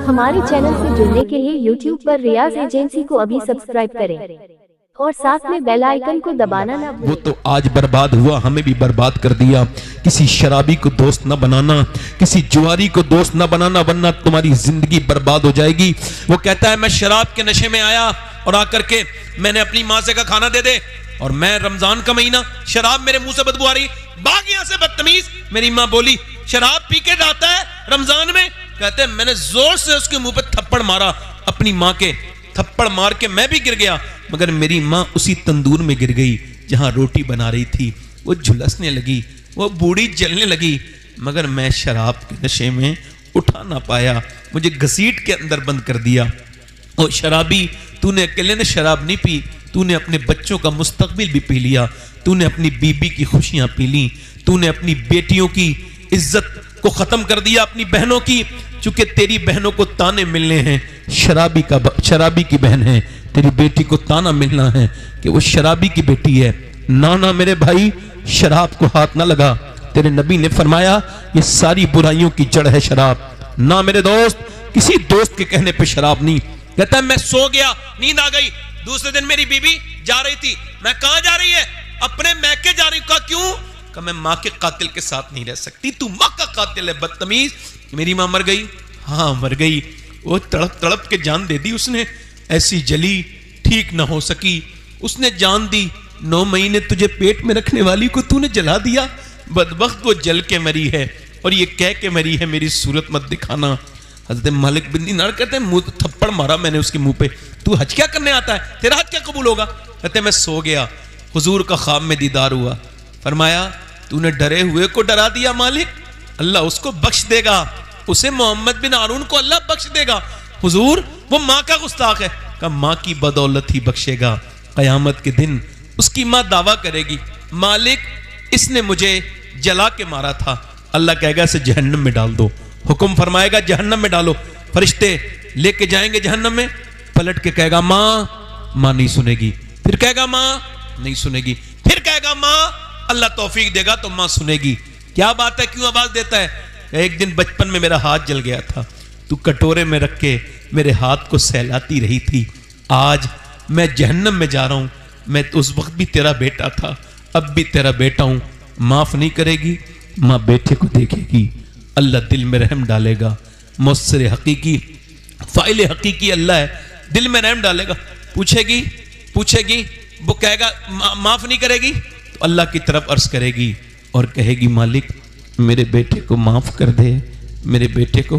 हमारे चैनल से जुड़ने के लिए YouTube पर रियाज एजेंसी को अभी सब्सक्राइब करें और साथ में बेल आइकन को दबाना ना भूलें। वो तो आज बर्बाद हुआ, हमें भी बर्बाद कर दिया। किसी शराबी को दोस्त न बनाना, किसी जुआरी को दोस्त न बनाना, वरना तुम्हारी जिंदगी बर्बाद हो जाएगी। वो कहता है मैं शराब के नशे में आया और आकर के मैंने अपनी माँ से कहा खाना दे दे, और मैं रमजान का महीना, शराब मेरे मुंह से बदबू आ रही, भाग यहां से बदतमीज। मेरी माँ बोली शराब पी के जाता है रमजान में? कहते हैं मैंने जोर से उसके मुंह पे थप्पड़ मारा, अपनी माँ के थप्पड़ मार के मैं भी गिर गया, मगर मेरी माँ उसी तंदूर में गिर गई जहां रोटी बना रही थी। वो झुलसने लगी, वो बूढ़ी जलने लगी, मगर मैं शराब के नशे में उठा ना पाया, मुझे घसीट के अंदर बंद कर दिया। और शराबी, तूने अकेले ने शराब नहीं पी, तूने अपने बच्चों का मुस्तकबिल भी पी लिया, तूने अपनी बीबी की खुशियां पी ली, तूने अपनी बेटियों की इज्जत को खत्म कर दिया, अपनी बहनों की। चूंकि तेरी बहनों को ताने मिलने हैं, शराबी की बहन है, तेरी बेटी को ताना मिलना है कि वो शराबी की बेटी है। ना ना मेरे भाई, शराब को हाथ ना लगा। तेरे नबी ने फरमाया ये सारी बुराइयों की जड़ है शराब। ना मेरे दोस्त, किसी दोस्त के कहने पे शराब नहीं। कहता है मैं सो गया, नींद आ गई, दूसरे दिन मेरी बीबी जा रही थी, मैं कहां जा रही है? अपने मैके जा रही हूं। कहा क्यों? कहा मैं मां के कातिल के साथ नहीं रह सकती, तू मां का कातिल है बदतमीज। मेरी मां मर गई? हाँ मर गई। वो तड़प तड़प के जान दे दी उसने, ऐसी जली ठीक ना हो सकी, उसने जान दी। 9 महीने तुझे पेट में रखने वाली को तूने जला दिया, बदबख्त वो जल के मरी है और ये कह के मरी है मेरी सूरत मत दिखाना। हज़रत मालिक बिन दीनार कहते हैं मुंह थप्पड़ मारा मैंने उसके मुंह पे, तू हज क्या करने आता है, तेरा हज क्या कबूल होगा? कहते मैं सो गया, हुजूर का ख्वाब में दीदार हुआ, फरमाया तूने डरे हुए को डरा दिया मालिक, अल्लाह उसको बख्श देगा, उसे मोहम्मद बिन हारून को अल्लाह बख्श देगा। हुजूर वो माँ का गुस्ताख है। कहा माँ की बदौलत ही बख्शेगा, कयामत के दिन उसकी माँ दावा करेगी मालिक इसने मुझे जला के मारा था, अल्लाह कहेगा इसे जहन्नम में डाल दो, हुक्म फरमाएगा जहन्नम में डालो, फरिश्ते लेके जाएंगे जहन्नम में, पलट के कहेगा माँ, माँ नहीं सुनेगी, फिर कहेगा माँ नहीं सुनेगी, फिर कहेगा माँ, अल्लाह तौफीक देगा तो माँ सुनेगी। क्या बात है, क्यों आवाज देता है? एक दिन बचपन में मेरा हाथ जल गया था, तू कटोरे में रख के मेरे हाथ को सहलाती रही थी, आज मैं जहन्नम में जा रहा हूं, मैं तो उस वक्त भी तेरा बेटा था, अब भी तेरा बेटा हूं, माफ नहीं करेगी? माँ बेटे को देखेगी, अल्लाह दिल में रहम डालेगा, मुस्सिर हकीकी फाइल हकीकी अल्लाह है, दिल में रहम डालेगा। पूछेगी वो कहेगा माफ नहीं करेगी, तो अल्लाह की तरफ अर्ज करेगी और कहेगी मालिक मेरे बेटे को माफ कर दे, मेरे बेटे को